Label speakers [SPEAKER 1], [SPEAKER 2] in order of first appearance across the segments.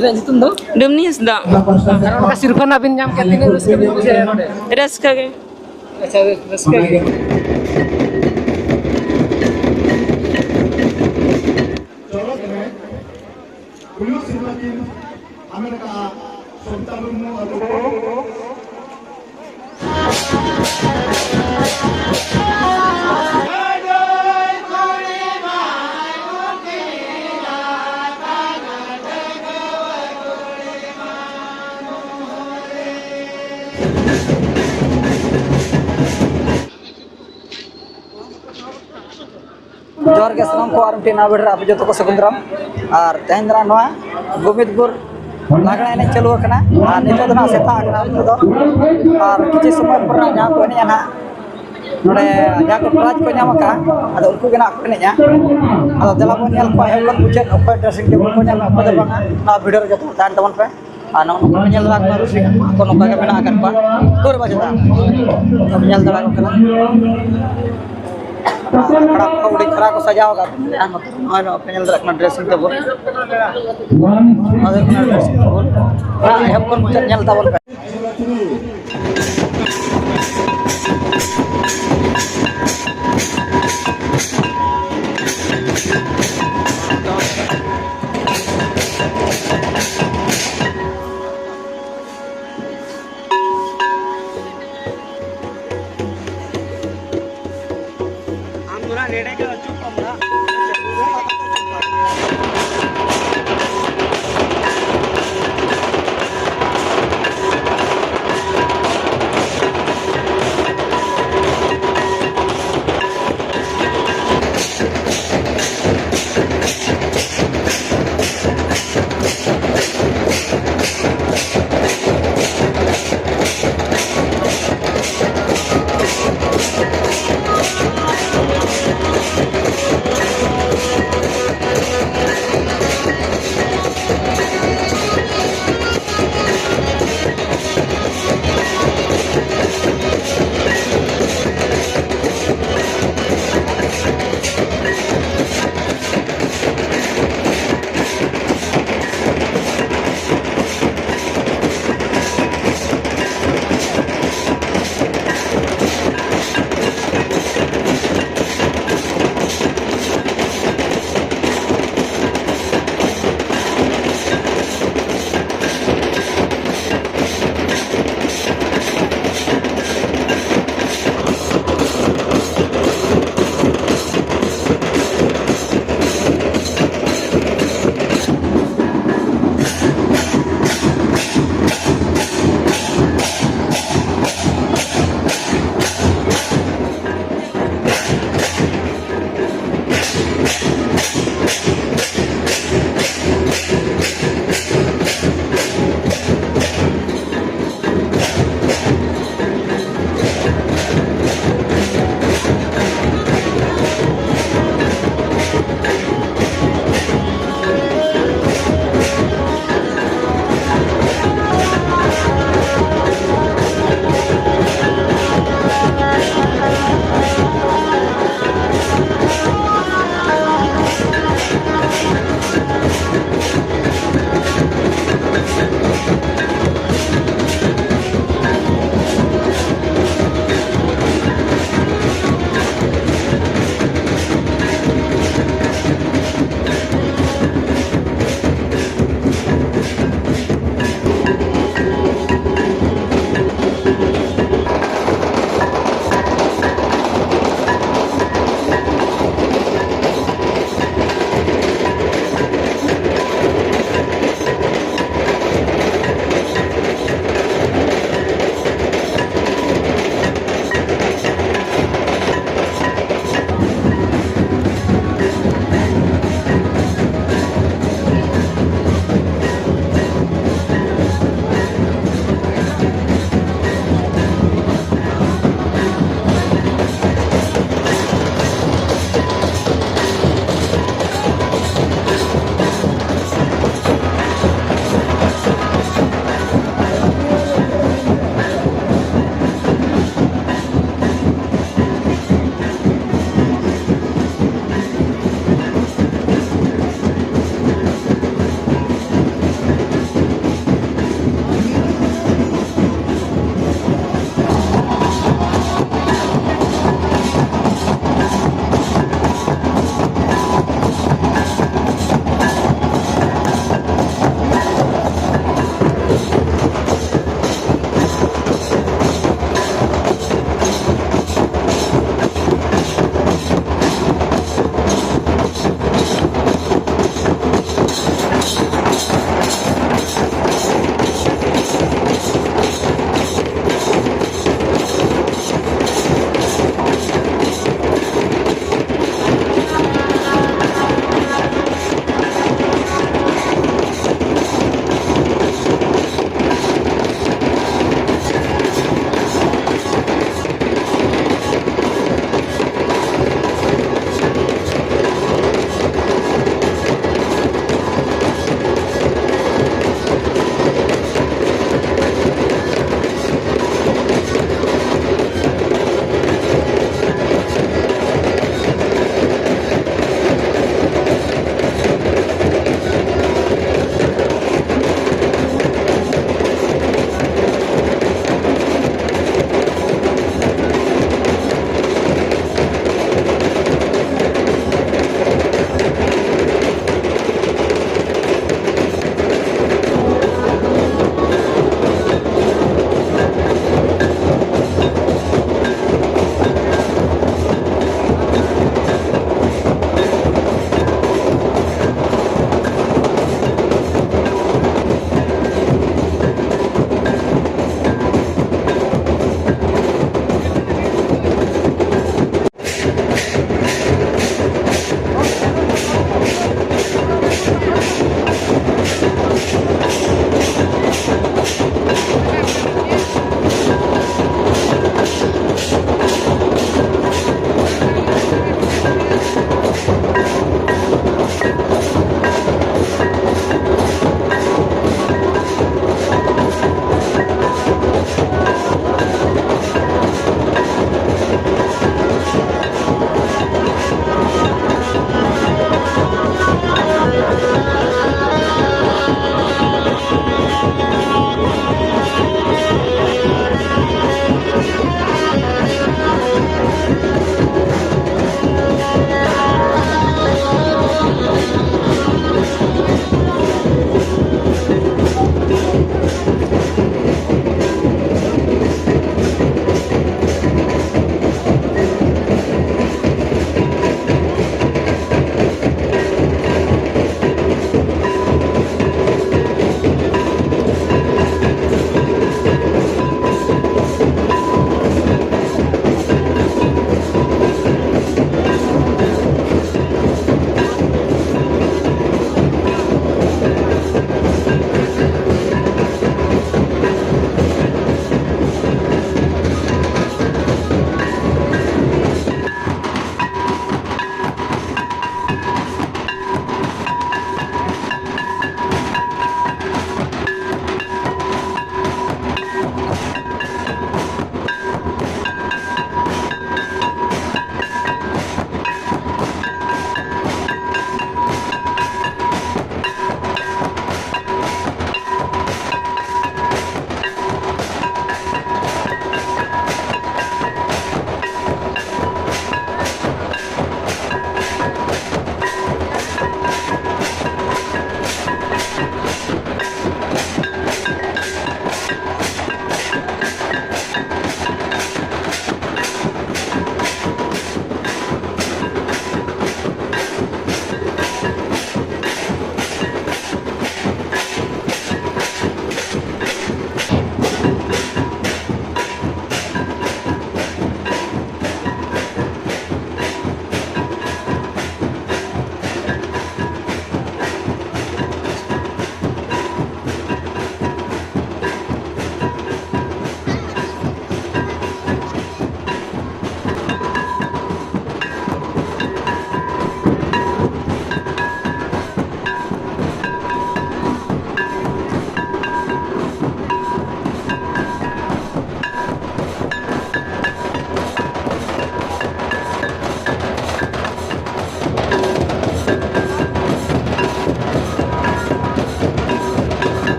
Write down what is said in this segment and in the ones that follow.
[SPEAKER 1] ᱟᱹᱵᱤᱱᱟᱜ ᱧᱩᱛᱩᱢ ᱫᱚ?
[SPEAKER 2] ᱰᱩᱢᱱᱤ ᱦᱟᱸᱥᱫᱟ
[SPEAKER 1] ᱟᱨ ᱚᱱᱠᱟ ᱥᱤᱨᱯᱟᱹ ᱱᱟᱜ ᱵᱤᱱ ᱧᱟᱢ ᱠᱮᱫ ᱛᱤᱱᱟᱹᱜ ᱨᱟᱹᱥᱠᱟᱹ ᱵᱤᱱ ᱵᱩᱡᱷᱟᱹᱣᱮᱫᱼᱟ ᱱᱚᱰᱮ?
[SPEAKER 2] ᱨᱟᱹᱥᱠᱟᱹ ᱜᱮ
[SPEAKER 1] ᱟᱪᱪᱷᱟ ᱨᱟᱹᱥᱠᱟᱹ ᱜᱮ
[SPEAKER 3] जोर के सनम को आरम टीना बेडर आप जो तो को सगुंदराम और तेहंद्रा नवा गोविंदपुर लागड़ा एने चालू करना और नितो दना सेता करना नितो दो और किछि समय पर जा को ने ना नोडे जा को प्राइज को ᱧᱟᱢ का अद उनको के ना को ने या अद दला बन नेल को हेलन बुझे अपर ड्रेसिंग टेबल को ᱧᱟᱢ अपर बांगा ना वीडियो जो तान तमन पे और ना को नेल ला को रुसि को नो का मेना कर पा तोर बजदा अब नेल दला को कना खड़ा को उड़ी खड़ा को सजाओ का और पेनल रखना ड्रेसिंग टेबल अदर को ड्रेसिंग टेबल हम कोन मुझे नेल ताबल पे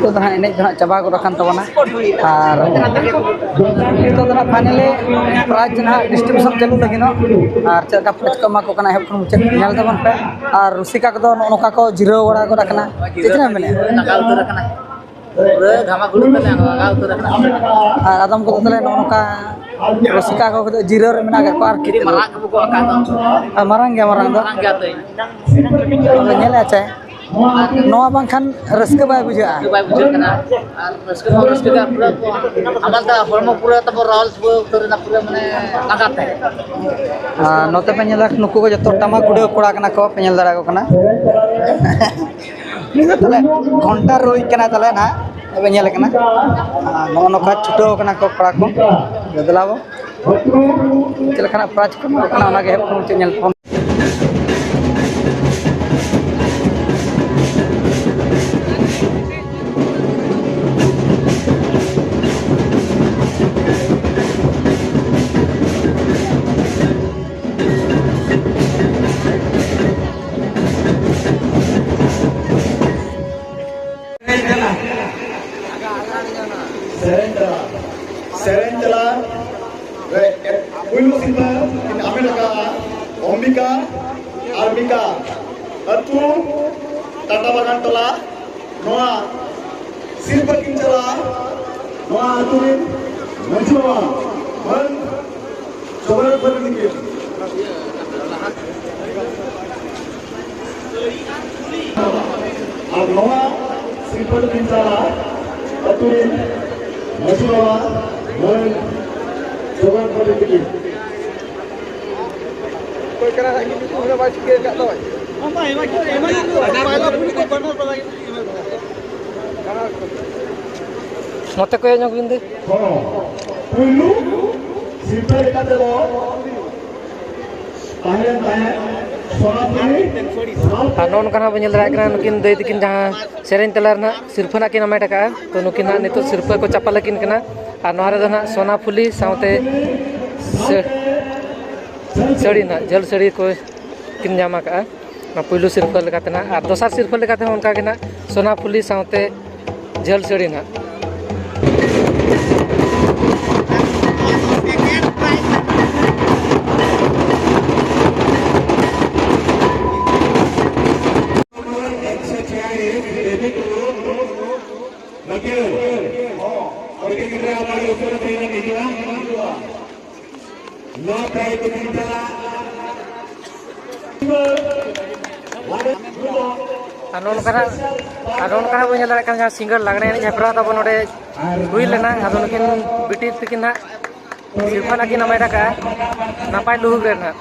[SPEAKER 3] नितो दना एने दना चाबा को रखन तबना और नितो दना फाइनली प्राइज ना डिस्ट्रीब्यूशन चालू लगिनो और चका प्राइज को मा को कना हेब मुचे नेल तबन पे और रुसिका को नोका को जिरो वड़ा को रखना कितना मने
[SPEAKER 1] लगा उतर रखना पूरा घामा गुड़ तले लगा उतर रखना
[SPEAKER 3] और आदम को तले नोका रुसिका को जिरो रे मेना को आर
[SPEAKER 1] किरी मरांग को आका दो
[SPEAKER 3] मारंग दो
[SPEAKER 1] मरांग गया तो
[SPEAKER 3] नेल आचे नोआ बांखान रस्के बाय बुझा
[SPEAKER 1] बाय बुझ कना और रस्के का पूरा अमल दा फॉर्म पूरा तब रॉल्स उतर ना पूरा माने लगाते
[SPEAKER 3] नोते पे नेला नुकु को जतो टमा कुडे कोड़ा कना को पेनल दरा को कना निगो तले घंटा रोई कना तले ना एबे नेल कना नो नोका छुटो कना को कोड़ा को बदलावो चल कना प्राच को कना ना के हेप को nail
[SPEAKER 2] Serentela, Pulu Simba, in America, Omika, Armika, Atu, Tata Bagantola, Noah, Silva Kinchala, Noah Aturin, Manjua, one, Sovereign Politiki. Noah, Silva Kinchala, Aturin, Manjua, one, Sovereign Politiki. Kau kena lagi tu mana baca ke kat tu? Apa yang macam ni? Ada malah pun kau benar benar lagi.
[SPEAKER 1] मते को yang ginde
[SPEAKER 2] Pulu simple dekat tu. Tahan tahan.
[SPEAKER 1] नौन कना बन दाड़ा कना नुकिन दई तकिन जहाँ सेरेन तलार ना सिरफा किन हमें टका तो नुकिन ना नितो सिरफा को चपल किन कना और नोहारे दो ना सोना फुली साउते सड़ी ना जल सड़ी को किन जामा का पुलू सिरफा लगाते ना और दोसर सिरफा लगाते हैं उनका के ना सोना फुली साउते जल सड़ी ना जहाँ सिंगर लगने हेपरा तब नोड़े हुई लेना नुकिन बिटी तकिन ना सिरफा नाकिन हमें डका नपाय लुहुग रेना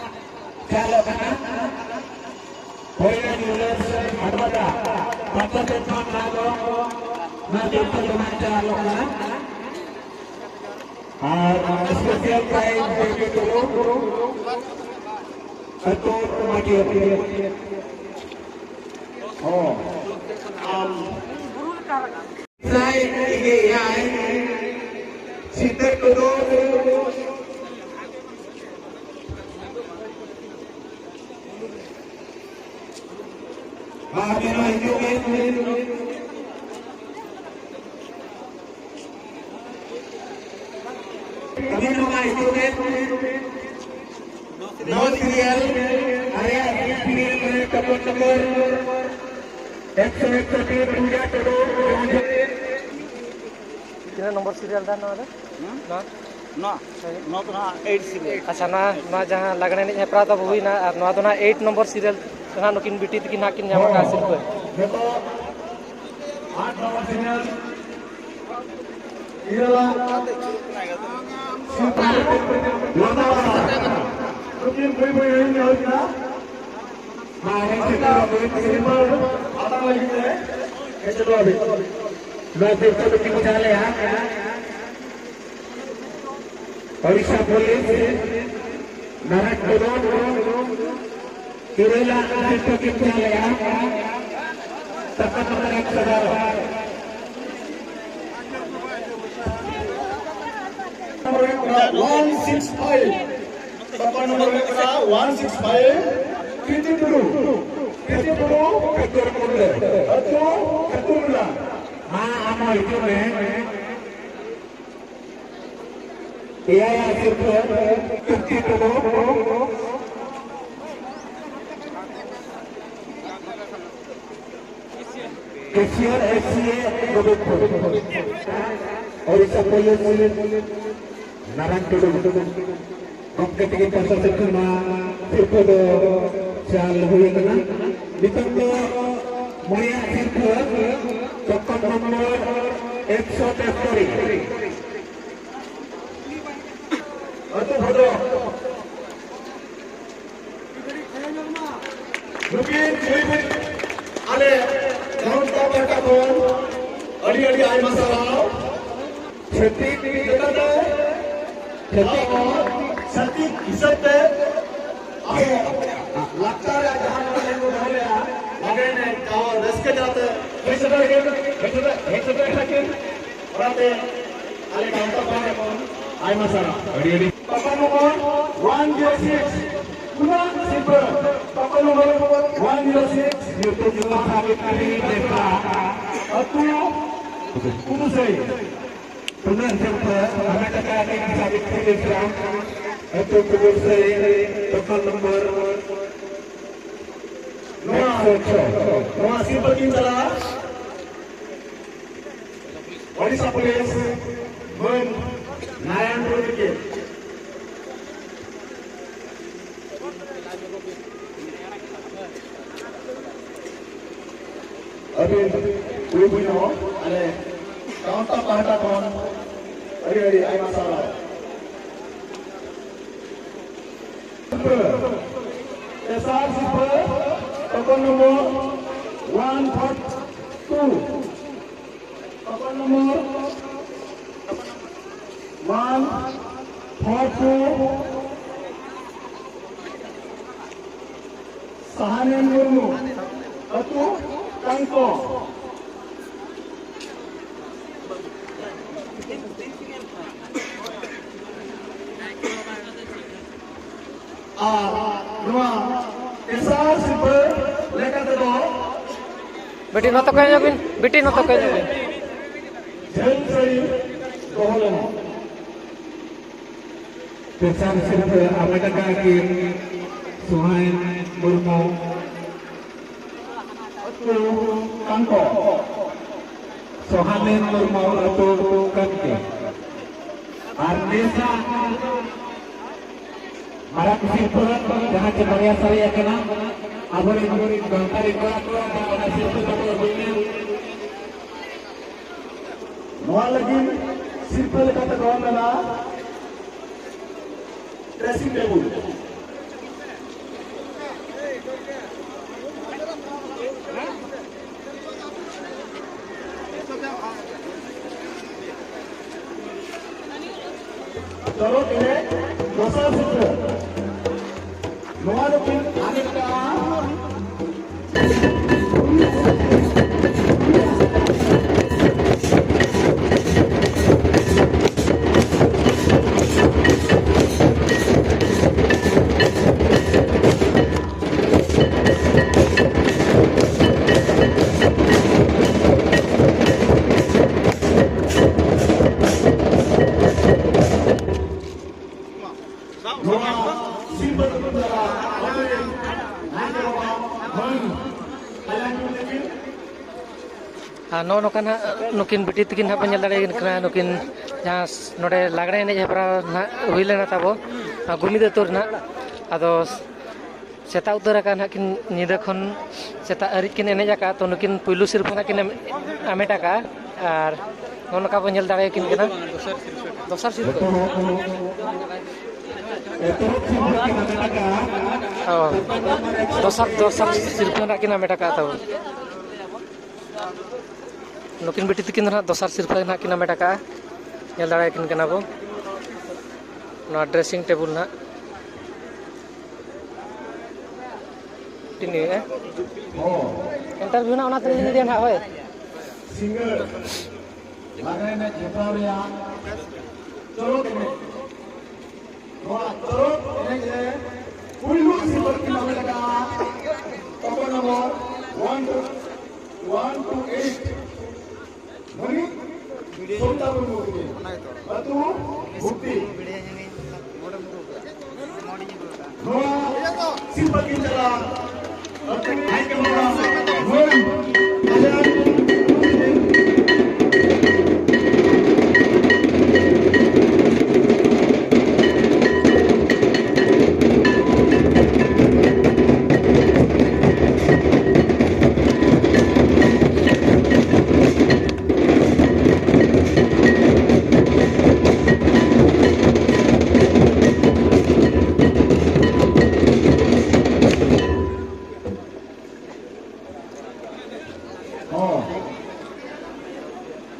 [SPEAKER 1] नंबर सीरियल दा ना ना ना तो ना 8 सीरियल अच्छा ना ना जहां लगने नहीं हेपरा तब हुई ना और ना तो ना 8 नंबर सीरियल ना नुकिन बिटी तकिन ना किन जामा का सिर्फ
[SPEAKER 2] 8 नंबर सीरियल इरला नुकिन कोई नहीं होगा हां है सिंपल आता लगी है कैसे तो अभी मैं फिर तो बिल्कुल बुझा ले हां ओडिशा पुलिस नारक कोडो केरला फिर तो बुझा ले हां तब तक एक सदर 165 Bapak nomor 165 Ketur Ketur Ketur Ketur Ama itu Iya sirpa itu Kesian FCA Gobekpur Orissa Police Narang Tudu Kompetitif pasal sekena sirpa do sial hui kena ditang do mulia sirpa tokoh nomor 173 Aduh bodoh mungkin ibu ale tahun tahun tahun adi ay masalah seperti kita tahu seperti isate लगता है जहां वाले को बोले लगे ने और रस्के जाते Hector orate ale kaunta pare kon ay masara adi papa nomor 106 kuna silver papa nomor 106 yuto juga sabit kali deka atu kudu sei benar silver ada kata yang sabit kali deka atu kudu sei papa nomor Noah silver kinjala Orissa Police Men Narayan Purwike Abin Ibu-ibu ale kaunta pahata kon adi ay masalah SR super token nomor 142 token nomor 142 Sahanen Murmu Atu Tangko Dua SR super lekat itu
[SPEAKER 1] बेटी न तो कह जोगिन बेटी न तो कह जोगिन
[SPEAKER 2] Jai Sri Koholam Pesan Silva Amada Kakir Suhain Murmu Atu Tangko Sohanen Murmu Atu Kanki Arnesa Marak Silva Jahat Jemaria Saya Kena Abori Bangkari Kura Pada Silva Tabur Bina Noa lagi Silva Lekata Kawan Nala Dressing table Kalau ini dosa Silva Noa lagi Anita
[SPEAKER 1] नो नोका नुकिन बेटी तकिन हाँ पे दाड़े कना नुकिन जहाँ नोडे लागड़े एने हेपरा हुई लेना ताबो गुमिद तोर ना आदो सेता उतर का किन निदा खन सेता अरिज किन एने जाका तो नुकिन पुइलु सिरफा किन आमेटा का और नो नोका पे दाड़े किन कना दोसर सिरफा दोसर सिरफा किन आमेटा का तो नुकिन बेटी तकिन ना दोसर सिरफा ना किन आमेटा का दाड़े किन कना बो ना ड्रेसिंग टेबल ना ini ya interview na ona tadi dia nak hoy
[SPEAKER 2] singer lagay na jepauria cholo kene cholo kene pulu silver kiname laga token number 1 to 8 Somta Murmukti. Atu Bukti. Noa Simpa Kinjala. Atu Aikemana. Noa Kalian.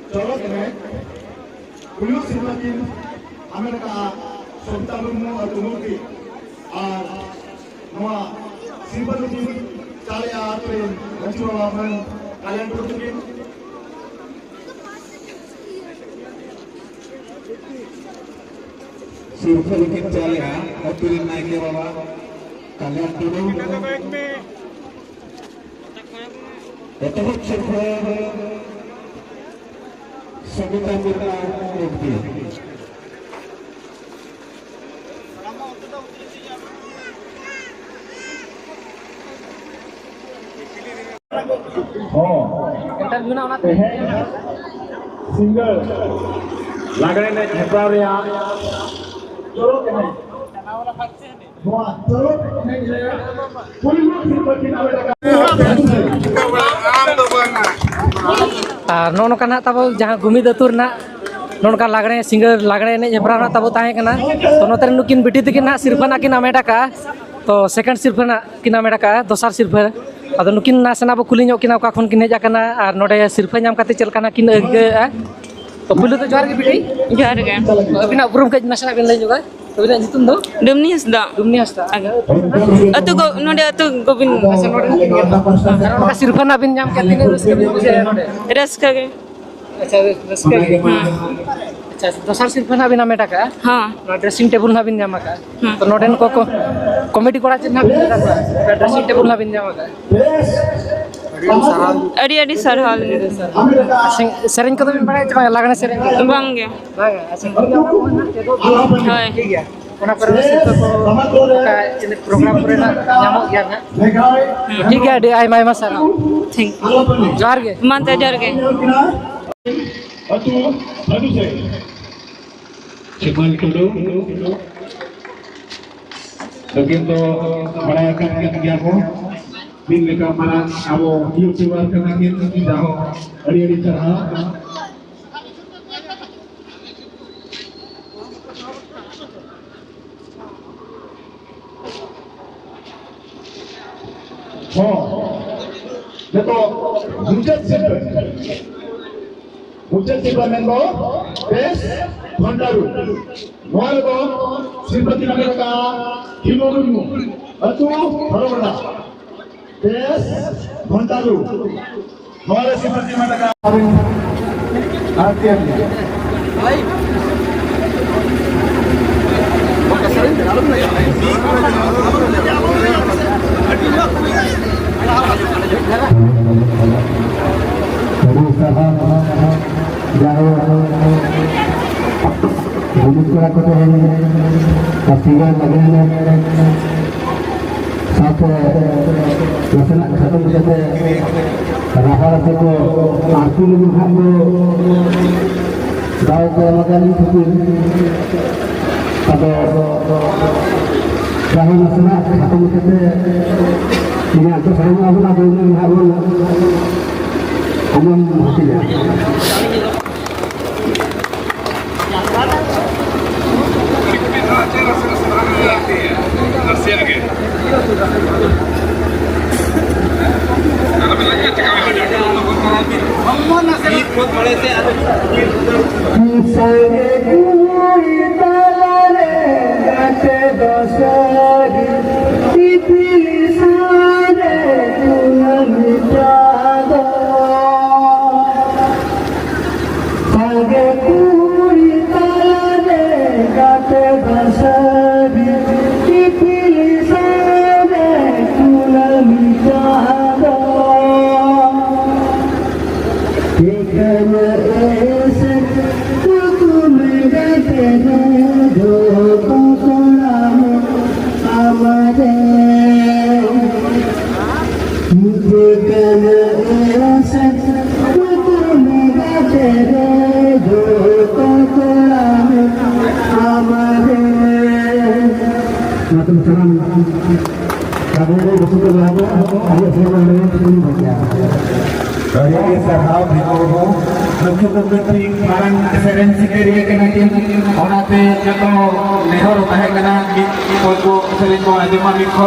[SPEAKER 2] Colok ini, beliau semakin Amerika Somta Murmu atau Murti, nama simpan lagi cari atau mencuri kalian bertukin. Simpan lagi cari atau naik bawa kalian dulu. Itu simpan. Somta Murti.
[SPEAKER 1] Interview ना होना
[SPEAKER 2] singer लागने में झपरा रिया चलो के नहीं बुआ चलो नहीं ले पूरी लोग सिंगर की नाम लगा
[SPEAKER 1] नो नोका तब जहाँ गुमिद अतुर ना नोका लागणे सिंगर लागणे ने जबरा ना तब ताहे कना तो नोते नुकिन बिटी तकिन ना सिरफा ना किन आमेटा का तो सेकंड सिरफा ना किन आमेटा का दोसर सिरफा अदो नुकिन नासेना बो कुली किन ओका खन किन हेजा कना और नोडे सिरफा नाम काते चल कना किन अगेआ तो पुलु तो जोहार के बिटी
[SPEAKER 4] जोहार गे
[SPEAKER 1] अबिना उपरुम के नासेना बिन लई जोगा तो बिना जितुम दो
[SPEAKER 4] डुमनी हसदा
[SPEAKER 1] हस्ता
[SPEAKER 4] अतु गो नोडे अतु गोबिन
[SPEAKER 1] अच्छा नोडे नोका सिरफा ना बिन नाम के तिने रस्के बिन बुझे नोडे
[SPEAKER 4] रस्का गे
[SPEAKER 1] अच्छा रस्के अच्छा दोसर सिरफा ना बिन आमेटा का
[SPEAKER 4] हां
[SPEAKER 1] ड्रेसिंग टेबल ना बिन जामा का तो नोडेन को कॉमेडी कोड़ा चिन्ह बिन ड्रेसिंग टेबल ना बिन जामा का
[SPEAKER 4] अड़ी अड़ी सरहाल
[SPEAKER 1] सेरेंज को तो बिन पड़े जमा लागने सेरेंज
[SPEAKER 4] बांगे
[SPEAKER 1] बांगे अच्छा
[SPEAKER 4] हाय
[SPEAKER 1] ठीक है ओना पर का इन प्रोग्राम करे ना नामो गया ना ठीक है D I my masala
[SPEAKER 4] think
[SPEAKER 1] जोहार गे
[SPEAKER 4] मानते जर गे
[SPEAKER 2] अतु अतु से चिपल करो लेकिन तो बड़ा करके गया को दिन लेकर मारा अब यूट्यूबर करना के जाओ अड़ी अड़ी तरह देखो मुझे मेंबो बेस भंडारू मोरगो श्रीपति नगर का हिलोरुनु अतु हरवड़ा बेस भंडारू मोर श्रीपति नगर का आरटीएम भाई Dari sarhau biko nuku bukti marang seren sikeri kena tim onate jato nehor tahe kena ko sering ko adema mikho